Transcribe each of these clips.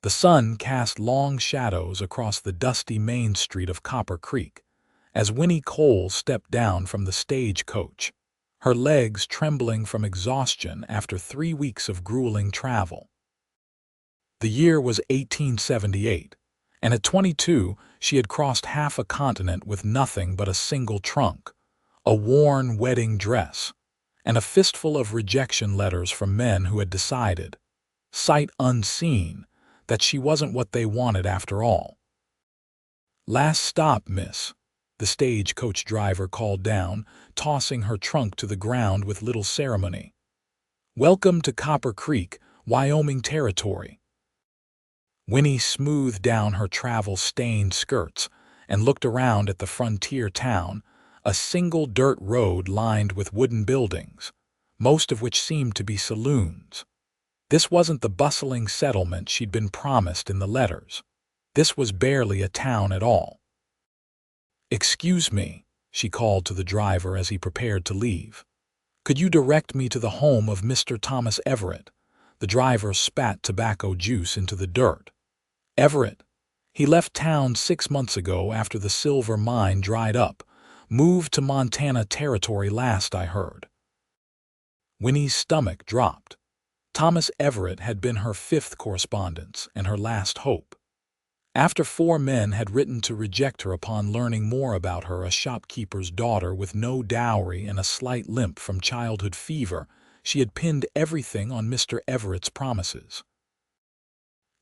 The sun cast long shadows across the dusty main street of Copper Creek as Winnie Cole stepped down from the stagecoach, her legs trembling from exhaustion after 3 weeks of grueling travel. The year was 1878, and at 22 she had crossed half a continent with nothing but a single trunk, a worn wedding dress, and a fistful of rejection letters from men who had decided, sight unseen, that she wasn't what they wanted after all. "Last stop, miss," the stagecoach driver called down, tossing her trunk to the ground with little ceremony. "Welcome to Copper Creek, Wyoming territory." Winnie smoothed down her travel-stained skirts and looked around at the frontier town, a single dirt road lined with wooden buildings, most of which seemed to be saloons. This wasn't the bustling settlement she'd been promised in the letters. This was barely a town at all. "Excuse me," she called to the driver as he prepared to leave. "Could you direct me to the home of Mr. Thomas Everett?" The driver spat tobacco juice into the dirt. "Everett? He left town 6 months ago after the silver mine dried up. Moved to Montana territory last I heard." Winnie's stomach dropped. Thomas Everett had been her 5th correspondence and her last hope. After 4 men had written to reject her upon learning more about her, a shopkeeper's daughter with no dowry and a slight limp from childhood fever, she had pinned everything on Mr. Everett's promises.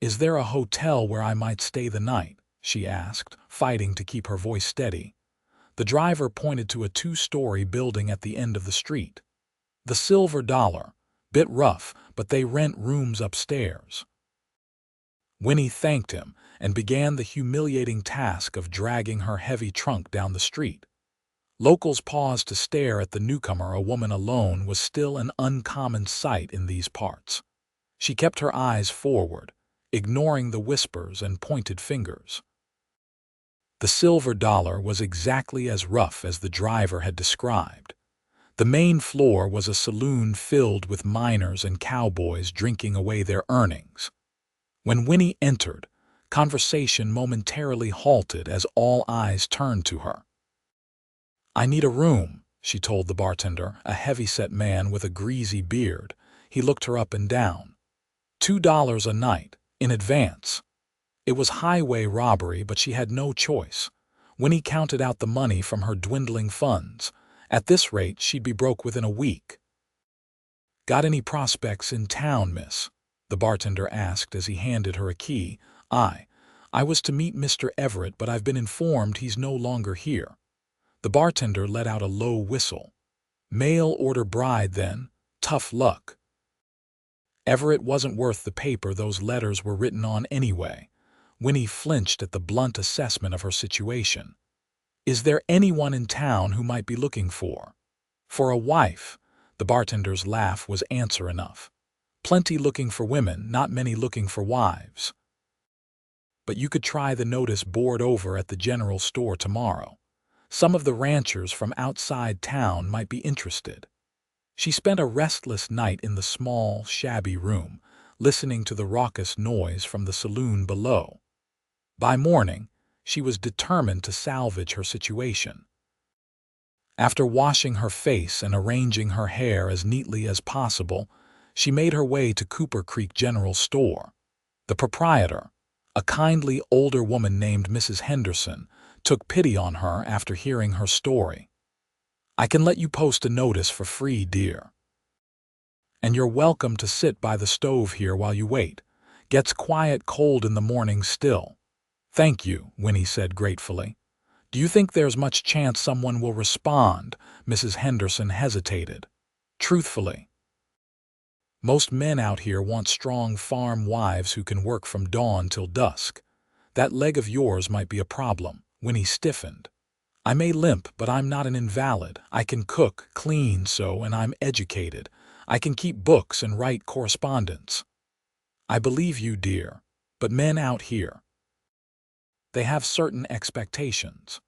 "Is there a hotel where I might stay the night?" she asked, fighting to keep her voice steady. The driver pointed to a 2-story building at the end of the street. "The Silver Dollar. Bit rough, but they rent rooms upstairs." Winnie thanked him and began the humiliating task of dragging her heavy trunk down the street. Locals paused to stare at the newcomer. A woman alone was still an uncommon sight in these parts. She kept her eyes forward, ignoring the whispers and pointed fingers. The Silver Dollar was exactly as rough as the driver had described. The main floor was a saloon filled with miners and cowboys drinking away their earnings. When Winnie entered, conversation momentarily halted as all eyes turned to her. "I need a room," she told the bartender, a heavy-set man with a greasy beard. He looked her up and down. $2 a night, in advance. It was highway robbery, but she had no choice. Winnie counted out the money from her dwindling funds. At this rate, she'd be broke within a week. "Got any prospects in town, miss?" the bartender asked as he handed her a key. I was to meet Mr. Everett, but I've been informed he's no longer here." The bartender let out a low whistle. "Mail-order bride, then. Tough luck." Everett wasn't worth the paper those letters were written on anyway. Winnie flinched at the blunt assessment of her situation. "Is there anyone in town who might be looking for a wife?" The bartender's laugh was answer enough. "Plenty looking for women, not many looking for wives. But you could try the notice board over at the general store tomorrow. Some of the ranchers from outside town might be interested." She spent a restless night in the small, shabby room, listening to the raucous noise from the saloon below. By morning, she was determined to salvage her situation. After washing her face and arranging her hair as neatly as possible, she made her way to Copper Creek General Store. The proprietor, a kindly older woman named Mrs. Henderson, took pity on her after hearing her story. "I can let you post a notice for free, dear. And you're welcome to sit by the stove here while you wait. Gets quiet cold in the morning still." "Thank you," Winnie said gratefully. "Do you think there's much chance someone will respond?" Mrs. Henderson hesitated. "Truthfully, most men out here want strong farm wives who can work from dawn till dusk. That leg of yours might be a problem." Winnie stiffened. "I may limp, but I'm not an invalid. I can cook, clean, and I'm educated. I can keep books and write correspondence." "I believe you, dear. But men out here, they have certain expectations."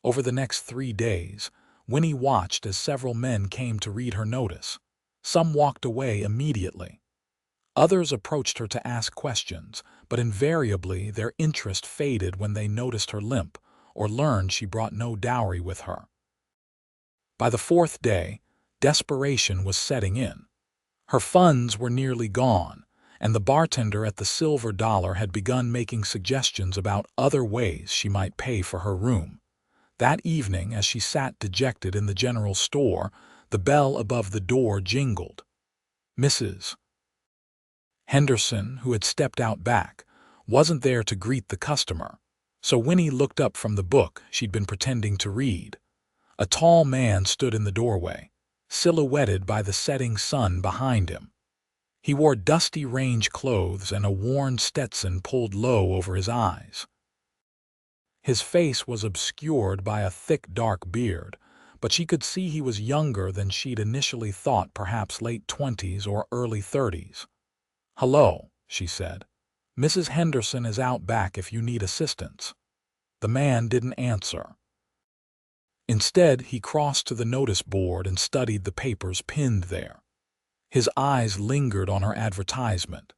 Over the next 3 days, Winnie watched as several men came to read her notice. Some walked away immediately. Others approached her to ask questions, but invariably their interest faded when they noticed her limp or learned she brought no dowry with her. By the fourth day, desperation was setting in. Her funds were nearly gone, and the bartender at the Silver Dollar had begun making suggestions about other ways she might pay for her room. That evening, as she sat dejected in the general store, the bell above the door jingled. Mrs. Henderson, who had stepped out back, wasn't there to greet the customer, so Winnie looked up from the book she'd been pretending to read. A tall man stood in the doorway, silhouetted by the setting sun behind him. He wore dusty range clothes and a worn Stetson pulled low over his eyes. His face was obscured by a thick dark beard, but she could see he was younger than she'd initially thought, perhaps late 20s or early 30s. "Hello," she said. "Mrs. Henderson is out back if you need assistance." The man didn't answer. Instead, he crossed to the notice board and studied the papers pinned there. His eyes lingered on her advertisement.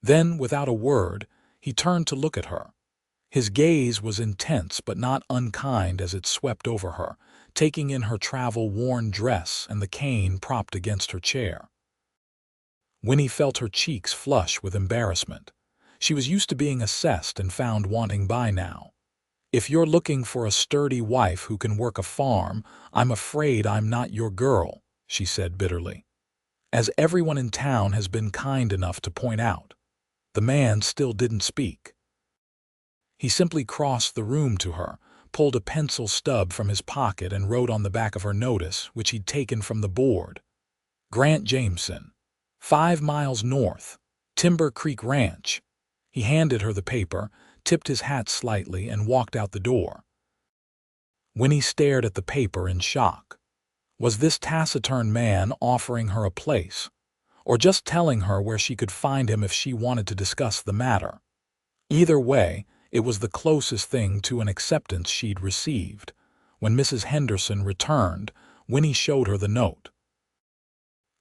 Then, without a word, he turned to look at her. His gaze was intense but not unkind as it swept over her, taking in her travel-worn dress and the cane propped against her chair. Winnie felt her cheeks flush with embarrassment. She was used to being assessed and found wanting by now. "If you're looking for a sturdy wife who can work a farm, I'm afraid I'm not your girl," she said bitterly. As everyone in town has been kind enough to point out. The man still didn't speak. He simply crossed the room to her, pulled a pencil stub from his pocket and wrote on the back of her notice, which he'd taken from the board. "Grant Jameson, 5 miles north, Timber Creek Ranch." He handed her the paper, tipped his hat slightly, and walked out the door. Winnie stared at the paper in shock. Was this taciturn man offering her a place, or just telling her where she could find him if she wanted to discuss the matter? Either way, it was the closest thing to an acceptance she'd received. When Mrs. Henderson returned, Winnie showed her the note.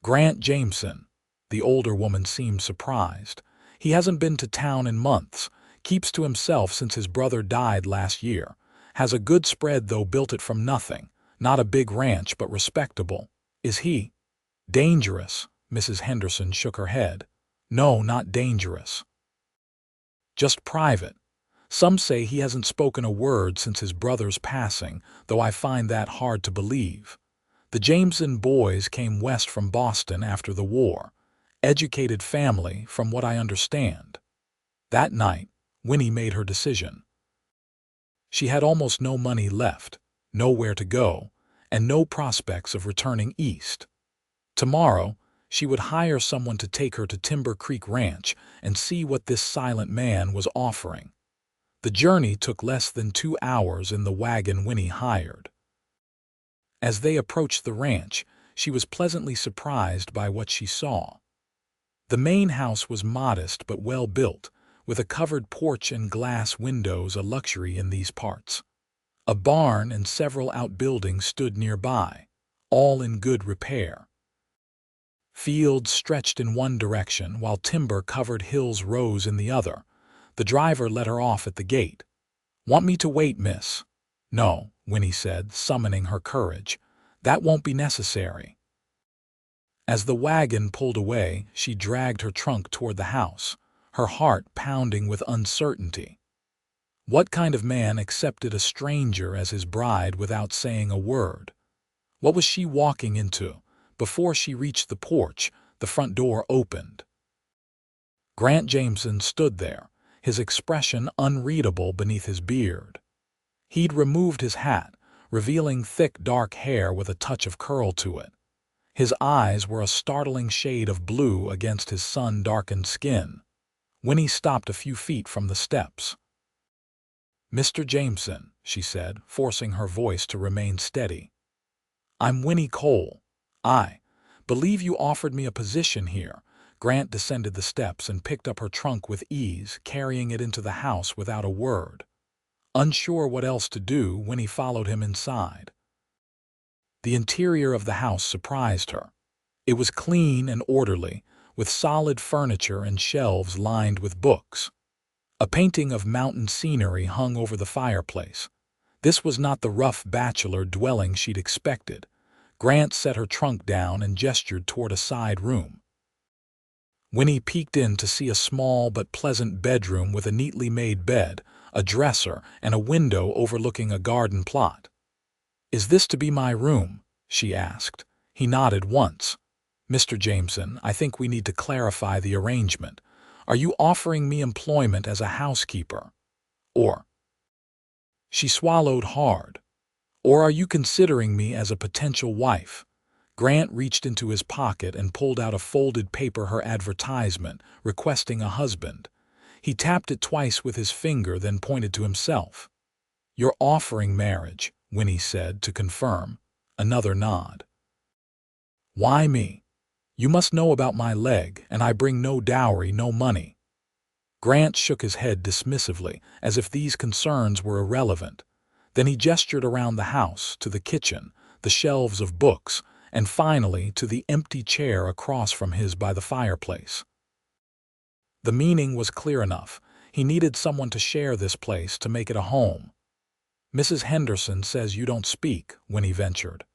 "Grant Jameson." The older woman seemed surprised. "He hasn't been to town in months, keeps to himself since his brother died last year. Has a good spread though, built it from nothing. Not a big ranch, but respectable. Is he dangerous?" Mrs. Henderson shook her head. "No, not dangerous. Just private. Some say he hasn't spoken a word since his brother's passing, though I find that hard to believe. The Jameson boys came west from Boston after the war. Educated family, from what I understand." That night, Winnie made her decision. She had almost no money left, nowhere to go, and no prospects of returning east. Tomorrow, she would hire someone to take her to Timber Creek Ranch and see what this silent man was offering. The journey took less than 2 hours in the wagon Winnie hired. As they approached the ranch, she was pleasantly surprised by what she saw. The main house was modest but well built, with a covered porch and glass windows, a luxury in these parts. A barn and several outbuildings stood nearby, all in good repair. Fields stretched in one direction while timber-covered hills rose in the other. The driver let her off at the gate. "Want me to wait, miss?" "No," Winnie said, summoning her courage. "That won't be necessary." As the wagon pulled away, she dragged her trunk toward the house, her heart pounding with uncertainty. What kind of man accepted a stranger as his bride without saying a word? What was she walking into? Before she reached the porch, the front door opened. Grant Jameson stood there, his expression unreadable beneath his beard. He'd removed his hat, revealing thick dark hair with a touch of curl to it. His eyes were a startling shade of blue against his sun-darkened skin. Winnie stopped a few feet from the steps. "Mr. Jameson," she said, forcing her voice to remain steady. "I'm Winnie Cole. I believe you offered me a position here." Grant descended the steps and picked up her trunk with ease, carrying it into the house without a word. Unsure what else to do, Winnie followed him inside. The interior of the house surprised her. It was clean and orderly, with solid furniture and shelves lined with books. A painting of mountain scenery hung over the fireplace. This was not the rough bachelor dwelling she'd expected. Grant set her trunk down and gestured toward a side room. Winnie peeked in to see a small but pleasant bedroom with a neatly made bed, a dresser, and a window overlooking a garden plot. "Is this to be my room?" she asked. He nodded once. "Mr. Jameson, I think we need to clarify the arrangement. Are you offering me employment as a housekeeper? Or—" she swallowed hard. "Or are you considering me as a potential wife?" Grant reached into his pocket and pulled out a folded paper her advertisement, requesting a husband. He tapped it twice with his finger, then pointed to himself. "You're offering marriage," Winnie said, to confirm. Another nod. "Why me? You must know about my leg, and I bring no dowry, no money." Grant shook his head dismissively, as if these concerns were irrelevant. Then he gestured around the house, to the kitchen, the shelves of books, and finally to the empty chair across from his by the fireplace. The meaning was clear enough. He needed someone to share this place, to make it a home. "Mrs. Henderson says you don't speak," Winnie ventured.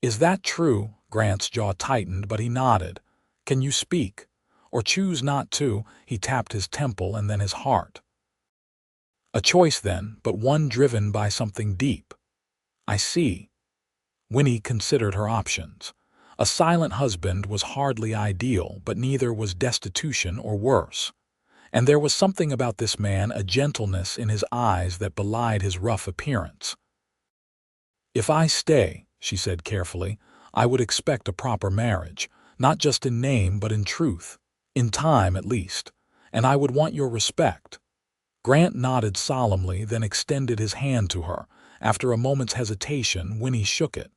"Is that true?" Grant's jaw tightened, but he nodded. "Can you speak? Or choose not to?" He tapped his temple and then his heart. "A choice then, but one driven by something deep." "I see." Winnie considered her options. A silent husband was hardly ideal, but neither was destitution or worse. And there was something about this man, a gentleness in his eyes that belied his rough appearance. "If I stay," she said carefully, "I would expect a proper marriage, not just in name but in truth, in time at least, and I would want your respect." Grant nodded solemnly, then extended his hand to her. After a moment's hesitation, Winnie shook it.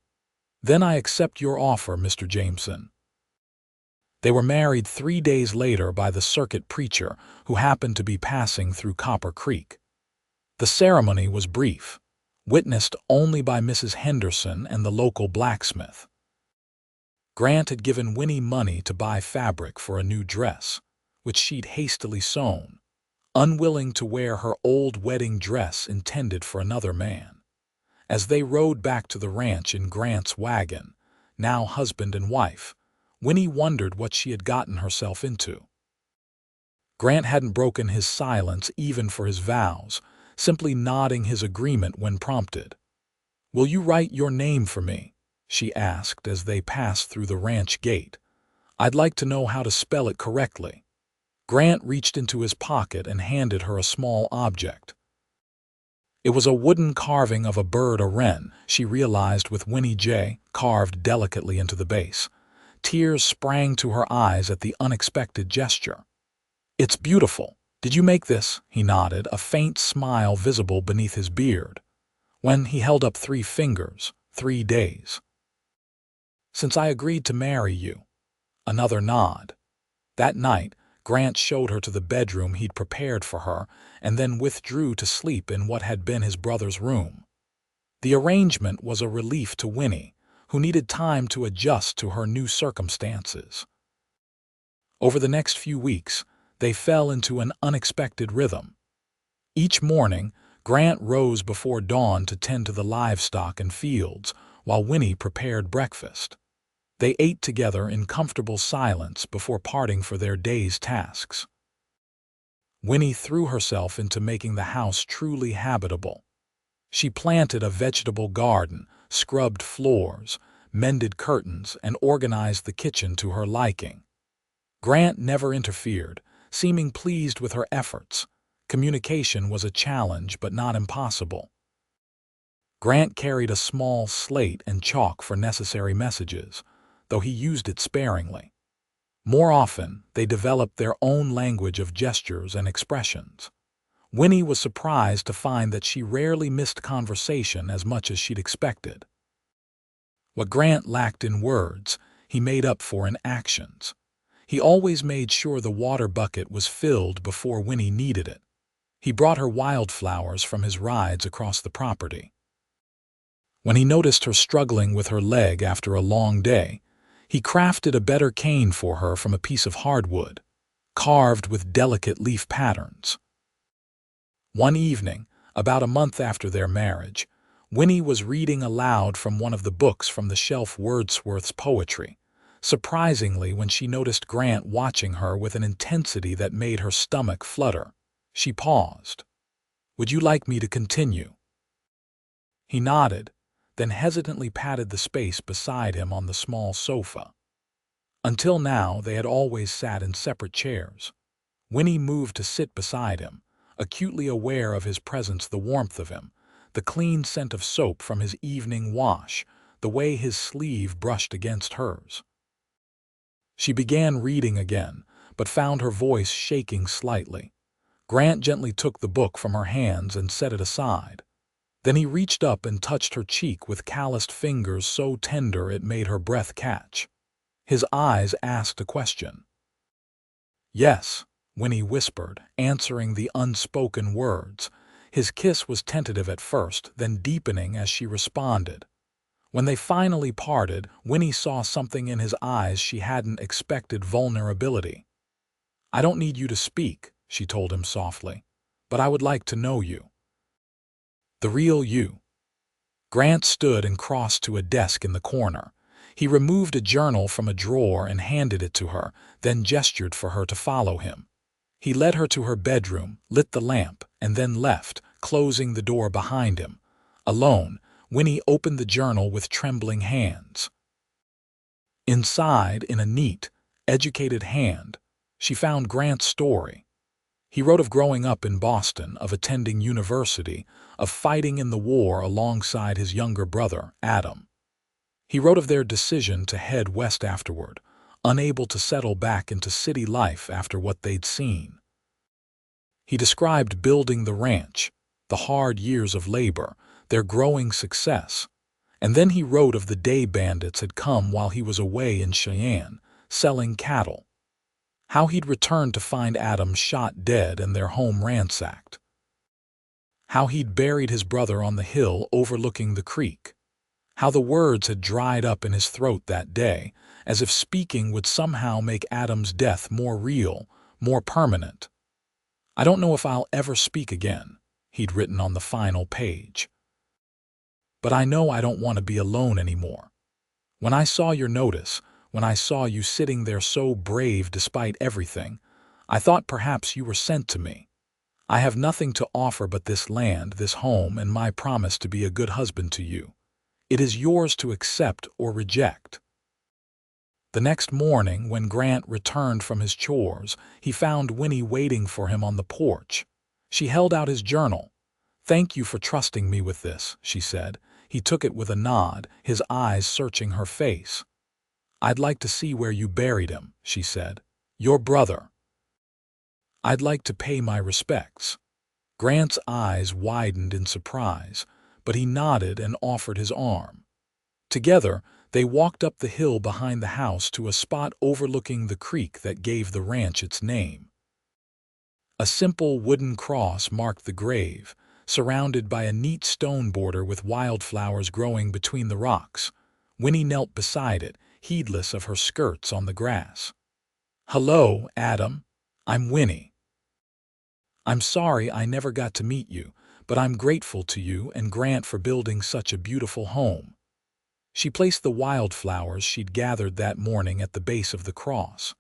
"Then I accept your offer, Mr. Jameson." They were married 3 days later by the circuit preacher who happened to be passing through Copper Creek. The ceremony was brief, witnessed only by Mrs. Henderson and the local blacksmith. Grant had given Winnie money to buy fabric for a new dress, which she'd hastily sewn, unwilling to wear her old wedding dress intended for another man. As they rode back to the ranch in Grant's wagon, now husband and wife, Winnie wondered what she had gotten herself into. Grant hadn't broken his silence even for his vows, simply nodding his agreement when prompted. "Will you write your name for me?" she asked as they passed through the ranch gate. "I'd like to know how to spell it correctly." Grant reached into his pocket and handed her a small object. It was a wooden carving of a bird, a wren, she realized, with Winnie J. carved delicately into the base. Tears sprang to her eyes at the unexpected gesture. "It's beautiful. Did you make this?" He nodded, a faint smile visible beneath his beard. When he held up 3 fingers, 3 days. "Since I agreed to marry you." Another nod. That night, Grant showed her to the bedroom he'd prepared for her and then withdrew to sleep in what had been his brother's room. The arrangement was a relief to Winnie, who needed time to adjust to her new circumstances. Over the next few weeks, they fell into an unexpected rhythm. Each morning, Grant rose before dawn to tend to the livestock and fields, while Winnie prepared breakfast. They ate together in comfortable silence before parting for their day's tasks. Winnie threw herself into making the house truly habitable. She planted a vegetable garden, scrubbed floors, mended curtains, and organized the kitchen to her liking. Grant never interfered, seeming pleased with her efforts. Communication was a challenge, but not impossible. Grant carried a small slate and chalk for necessary messages, though he used it sparingly. More often, they developed their own language of gestures and expressions. Winnie was surprised to find that she rarely missed conversation as much as she'd expected. What Grant lacked in words, he made up for in actions. He always made sure the water bucket was filled before Winnie needed it. He brought her wildflowers from his rides across the property. When he noticed her struggling with her leg after a long day, He crafted a better cane for her from a piece of hardwood, carved with delicate leaf patterns. One evening, about a month after their marriage, Winnie was reading aloud from one of the books from the shelf Wordsworth's poetry, surprisingly when she noticed Grant watching her with an intensity that made her stomach flutter. She paused. "Would you like me to continue?" He nodded, then hesitantly patted the space beside him on the small sofa. Until now, they had always sat in separate chairs. Winnie moved to sit beside him, acutely aware of his presence, the warmth of him, the clean scent of soap from his evening wash, the way his sleeve brushed against hers. She began reading again, but found her voice shaking slightly. Grant gently took the book from her hands and set it aside. Then he reached up and touched her cheek with calloused fingers so tender it made her breath catch. His eyes asked a question. "Yes," Winnie whispered, answering the unspoken words. His kiss was tentative at first, then deepening as she responded. When they finally parted, Winnie saw something in his eyes she hadn't expected: vulnerability. "I don't need you to speak," she told him softly, "but I would like to know you. The real you." Grant stood and crossed to a desk in the corner. He removed a journal from a drawer and handed it to her, then gestured for her to follow him. He led her to her bedroom, lit the lamp, and then left, closing the door behind him. Alone, Winnie opened the journal with trembling hands. Inside, in a neat, educated hand, she found Grant's story. He wrote of growing up in Boston, of attending university, of fighting in the war alongside his younger brother, Adam. He wrote of their decision to head west afterward, unable to settle back into city life after what they'd seen. He described building the ranch, the hard years of labor, their growing success. And then he wrote of the day bandits had come while he was away in Cheyenne, selling cattle. How he'd returned to find Adam shot dead and their home ransacked. How he'd buried his brother on the hill overlooking the creek. How the words had dried up in his throat that day, as if speaking would somehow make Adam's death more real, more permanent. "I don't know if I'll ever speak again," he'd written on the final page. "But I know I don't want to be alone anymore. When I saw your notice, when I saw you sitting there so brave despite everything, I thought perhaps you were sent to me. I have nothing to offer but this land, this home, and my promise to be a good husband to you. It is yours to accept or reject." The next morning, when Grant returned from his chores, he found Winnie waiting for him on the porch. She held out his journal. "Thank you for trusting me with this," she said. He took it with a nod, his eyes searching her face. "I'd like to see where you buried him," she said. "Your brother. I'd like to pay my respects." Grant's eyes widened in surprise, but he nodded and offered his arm. Together, they walked up the hill behind the house to a spot overlooking the creek that gave the ranch its name. A simple wooden cross marked the grave, surrounded by a neat stone border with wildflowers growing between the rocks. Winnie knelt beside it, heedless of her skirts on the grass. "Hello, Adam. I'm Winnie. I'm sorry I never got to meet you, but I'm grateful to you and Grant for building such a beautiful home." She placed the wildflowers she'd gathered that morning at the base of the cross.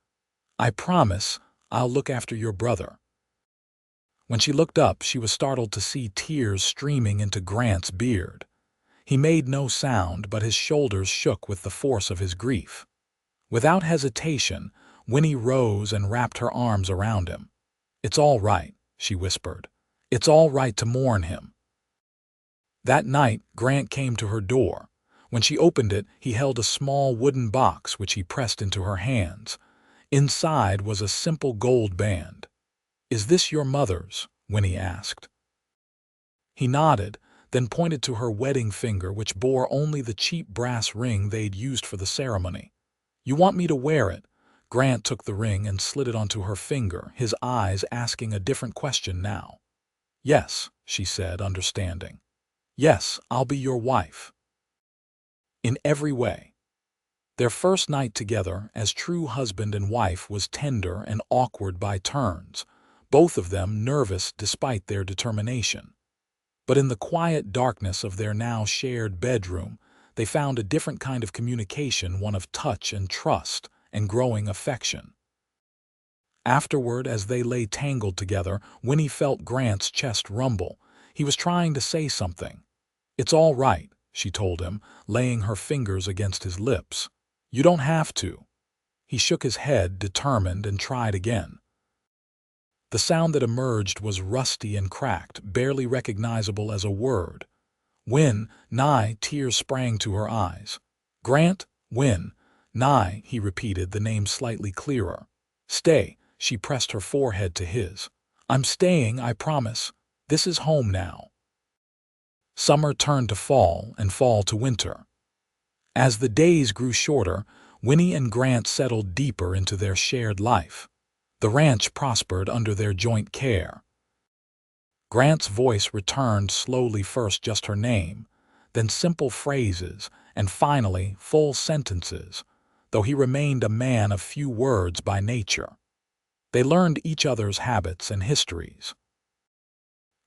"I promise I'll look after your brother." When she looked up, she was startled to see tears streaming into Grant's beard. He made no sound, but his shoulders shook with the force of his grief. Without hesitation, Winnie rose and wrapped her arms around him. "It's all right," she whispered. "It's all right to mourn him." That night, Grant came to her door. When she opened it, he held a small wooden box which he pressed into her hands. Inside was a simple gold band. "Is this your mother's?" Winnie asked. He nodded, then pointed to her wedding finger, which bore only the cheap brass ring they'd used for the ceremony. "You want me to wear it?" Grant took the ring and slid it onto her finger, his eyes asking a different question now. "Yes," she said, understanding. "Yes, I'll be your wife. In every way." Their first night together as true husband and wife was tender and awkward by turns, both of them nervous despite their determination. But in the quiet darkness of their now shared bedroom, they found a different kind of communication, one of touch and trust and growing affection. Afterward, as they lay tangled together, Winnie felt Grant's chest rumble. He was trying to say something. "It's all right," she told him, laying her fingers against his lips. "You don't have to." He shook his head, determined, and tried again. The sound that emerged was rusty and cracked, barely recognizable as a word. "Win, Nye," tears sprang to her eyes. "Grant, Win, Nye," he repeated, the name slightly clearer. "Stay," she pressed her forehead to his. "I'm staying, I promise. This is home now." Summer turned to fall, and fall to winter. As the days grew shorter, Winnie and Grant settled deeper into their shared life. The ranch prospered under their joint care. Grant's voice returned slowly, first just her name, then simple phrases, and finally full sentences, though he remained a man of few words by nature. They learned each other's habits and histories.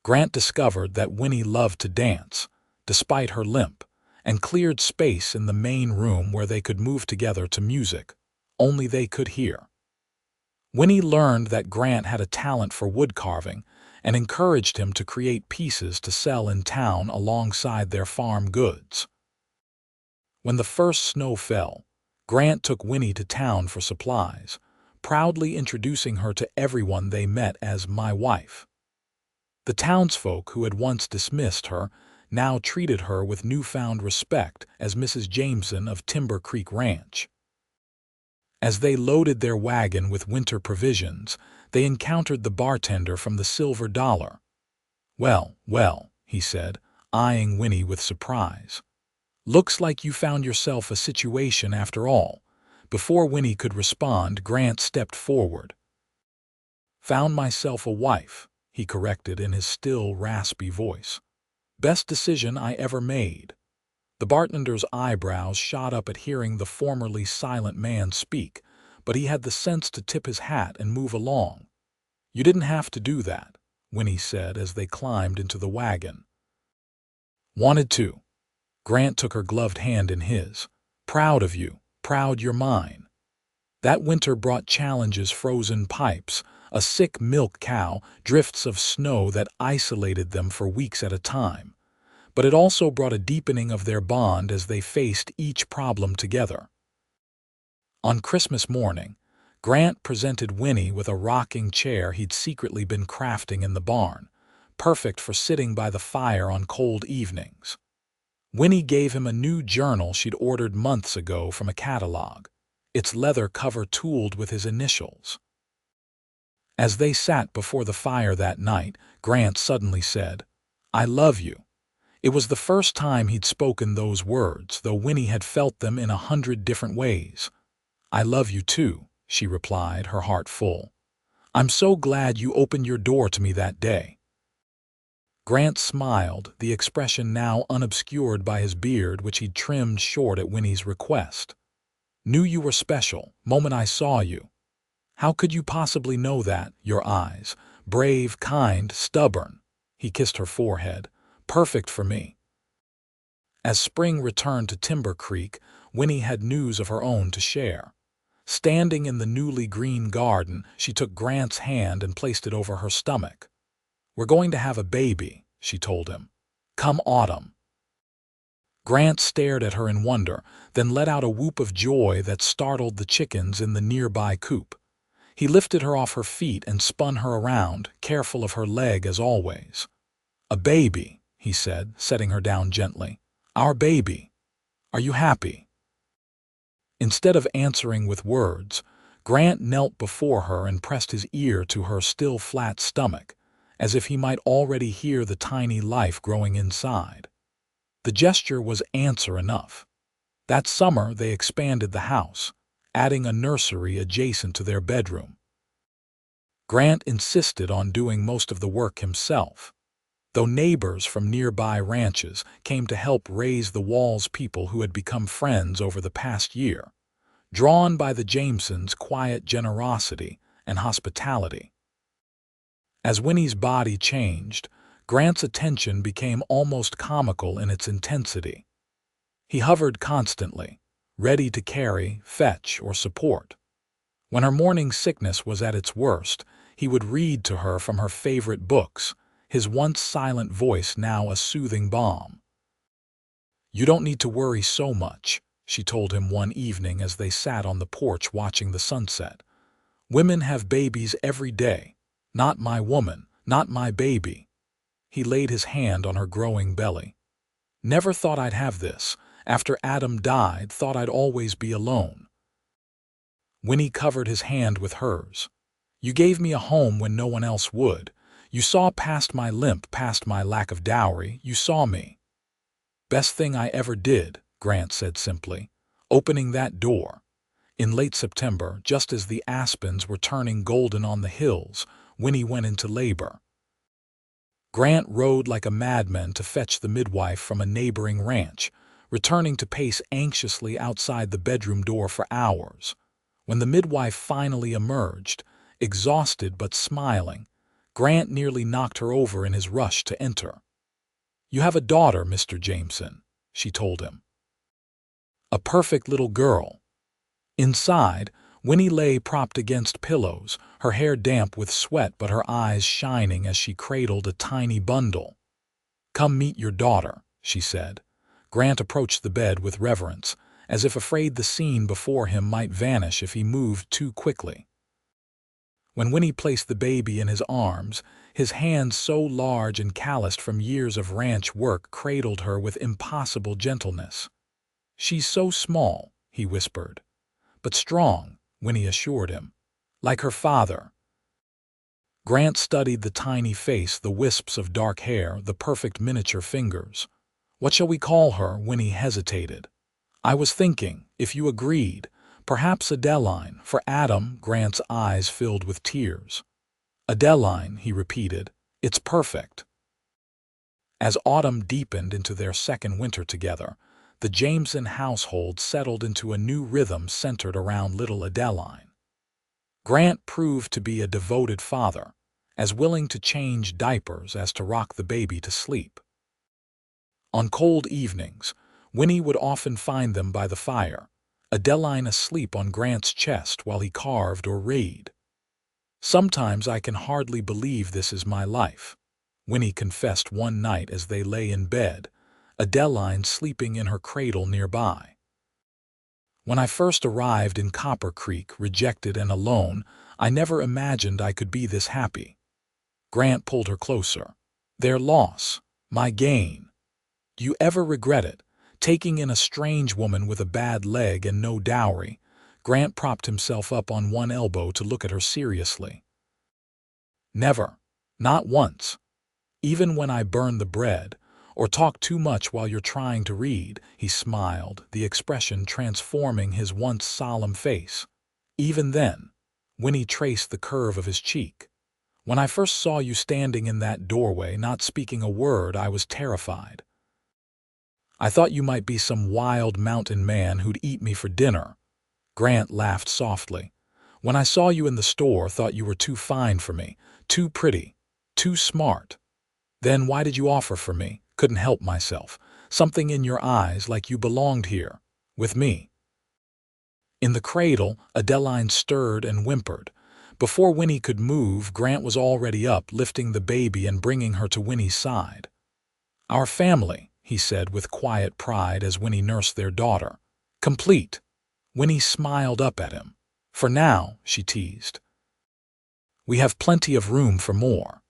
Grant discovered that Winnie loved to dance, despite her limp, and cleared space in the main room where they could move together to music only they could hear. Winnie learned that Grant had a talent for wood carving and encouraged him to create pieces to sell in town alongside their farm goods. When the first snow fell, Grant took Winnie to town for supplies, proudly introducing her to everyone they met as "my wife." The townsfolk who had once dismissed her now treated her with newfound respect as Mrs. Jameson of Timber Creek Ranch. As they loaded their wagon with winter provisions, they encountered the bartender from the Silver Dollar. "Well, well," he said, eyeing Winnie with surprise. "Looks like you found yourself a situation after all." Before Winnie could respond, Grant stepped forward. "Found myself a wife," he corrected in his still, raspy voice. "Best decision I ever made." The bartender's eyebrows shot up at hearing the formerly silent man speak, but he had the sense to tip his hat and move along. "You didn't have to do that," Winnie said as they climbed into the wagon. "Wanted to." Grant took her gloved hand in his. "Proud of you, proud you're mine." That winter brought challenges: frozen pipes, a sick milk cow, drifts of snow that isolated them for weeks at a time. But it also brought a deepening of their bond as they faced each problem together. On Christmas morning, Grant presented Winnie with a rocking chair he'd secretly been crafting in the barn, perfect for sitting by the fire on cold evenings. Winnie gave him a new journal she'd ordered months ago from a catalog, its leather cover tooled with his initials. As they sat before the fire that night, Grant suddenly said, "I love you." It was the first time he'd spoken those words, though Winnie had felt them in 100 different ways. "I love you too," she replied, her heart full. "I'm so glad you opened your door to me that day." Grant smiled, the expression now unobscured by his beard, which he'd trimmed short at Winnie's request. "Knew you were special, moment I saw you." "How could you possibly know that? Your eyes, brave, kind, stubborn." He kissed her forehead. "Perfect for me." As spring returned to Timber Creek, Winnie had news of her own to share. Standing in the newly green garden, she took Grant's hand and placed it over her stomach. "We're going to have a baby," she told him. "Come autumn." Grant stared at her in wonder, then let out a whoop of joy that startled the chickens in the nearby coop. He lifted her off her feet and spun her around, careful of her leg as always. "A baby," he said, setting her down gently. "Our baby. Are you happy?" Instead of answering with words, Grant knelt before her and pressed his ear to her still flat stomach, as if he might already hear the tiny life growing inside. The gesture was answer enough. That summer they expanded the house, adding a nursery adjacent to their bedroom. Grant insisted on doing most of the work himself, though neighbors from nearby ranches came to help raise the walls, people who had become friends over the past year. drawn by the Jamesons' quiet generosity and hospitality. As Winnie's body changed, Grant's attention became almost comical in its intensity. He hovered constantly, ready to carry, fetch, or support. When her morning sickness was at its worst, he would read to her from her favorite books, his once silent voice now a soothing balm. "You don't need to worry so much," she told him one evening as they sat on the porch watching the sunset. "Women have babies every day. Not my woman, not my baby." He laid his hand on her growing belly. "Never thought I'd have this. After Adam died, thought I'd always be alone." Winnie covered his hand with hers. "You gave me a home when no one else would. You saw past my limp, past my lack of dowry. You saw me." "Best thing I ever did," Grant said simply, "opening that door." In late September, just as the aspens were turning golden on the hills, Winnie went into labor. Grant rode like a madman to fetch the midwife from a neighboring ranch, returning to pace anxiously outside the bedroom door for hours. When the midwife finally emerged, exhausted but smiling, Grant nearly knocked her over in his rush to enter. "You have a daughter, Mr. Jameson," she told him. "A perfect little girl." Inside, Winnie lay propped against pillows, her hair damp with sweat but her eyes shining as she cradled a tiny bundle. "Come meet your daughter," she said. Grant approached the bed with reverence, as if afraid the scene before him might vanish if he moved too quickly. When Winnie placed the baby in his arms, his hands so large and calloused from years of ranch work cradled her with impossible gentleness. "She's so small," he whispered. "But strong," Winnie assured him. "Like her father." Grant studied the tiny face, the wisps of dark hair, the perfect miniature fingers. "What shall we call her?" Winnie hesitated. "I was thinking, if you agreed, perhaps Adeline, for Adam." Grant's eyes filled with tears. "Adeline," he repeated. "It's perfect." As autumn deepened into their second winter together, the Jameson household settled into a new rhythm centered around little Adeline. Grant proved to be a devoted father, as willing to change diapers as to rock the baby to sleep. On cold evenings, Winnie would often find them by the fire, Adeline asleep on Grant's chest while he carved or read. "Sometimes I can hardly believe this is my life," Winnie confessed one night as they lay in bed, Adeline sleeping in her cradle nearby. "When I first arrived in Copper Creek, rejected and alone, I never imagined I could be this happy." Grant pulled her closer. "Their loss, my gain. Do you ever regret it? Taking in a strange woman with a bad leg and no dowry." Grant propped himself up on one elbow to look at her seriously. "Never. Not once. Even when I burn the bread, or talk too much while you're trying to read," he smiled, the expression transforming his once solemn face. "Even then," Winnie traced the curve of his cheek. "When I first saw you standing in that doorway, not speaking a word, I was terrified. I thought you might be some wild mountain man who'd eat me for dinner." Grant laughed softly. "When I saw you in the store, thought you were too fine for me, too pretty, too smart. Then why did you offer for me? Couldn't help myself. Something in your eyes, like you belonged here, with me." In the cradle, Adeline stirred and whimpered. Before Winnie could move, Grant was already up, lifting the baby and bringing her to Winnie's side. "Our family," he said with quiet pride as Winnie nursed their daughter. "Complete." Winnie smiled up at him. "For now," she teased. "We have plenty of room for more."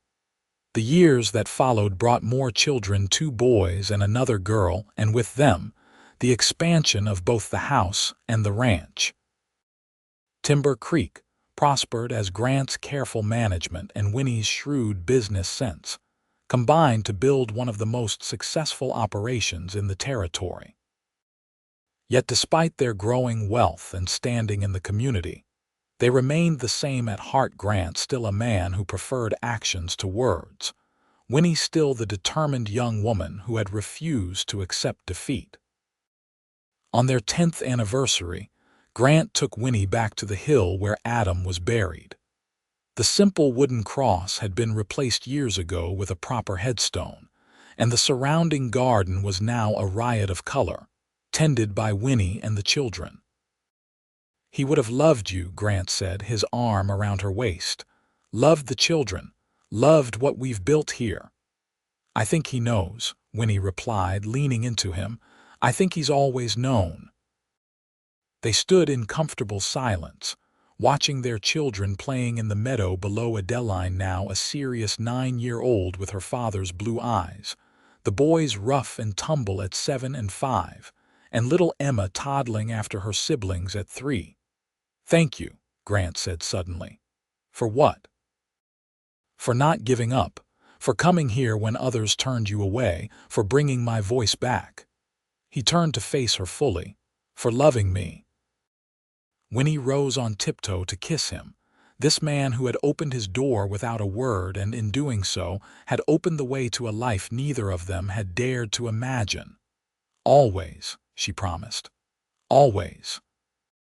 The years that followed brought more children, 2 boys and another girl, and with them, the expansion of both the house and the ranch. Timber Creek prospered as Grant's careful management and Winnie's shrewd business sense combined to build one of the most successful operations in the territory. Yet despite their growing wealth and standing in the community, they remained the same at heart. Grant still a man who preferred actions to words, Winnie still the determined young woman who had refused to accept defeat. On their 10th anniversary, Grant took Winnie back to the hill where Adam was buried. The simple wooden cross had been replaced years ago with a proper headstone, and the surrounding garden was now a riot of color, tended by Winnie and the children. "He would have loved you," Grant said, his arm around her waist. "Loved the children, loved what we've built here." "I think he knows," Winnie replied, leaning into him. "I think he's always known." They stood in comfortable silence, watching their children playing in the meadow below Adeline, now a serious 9-year-old with her father's blue eyes, the boys rough and tumble at 7 and 5, and little Emma toddling after her siblings at 3. "Thank you," Grant said suddenly. "For what?" "For not giving up, for coming here when others turned you away, for bringing my voice back." He turned to face her fully. "For loving me." Winnie rose on tiptoe to kiss him. This man who had opened his door without a word, and in doing so had opened the way to a life neither of them had dared to imagine. "Always," she promised. "Always."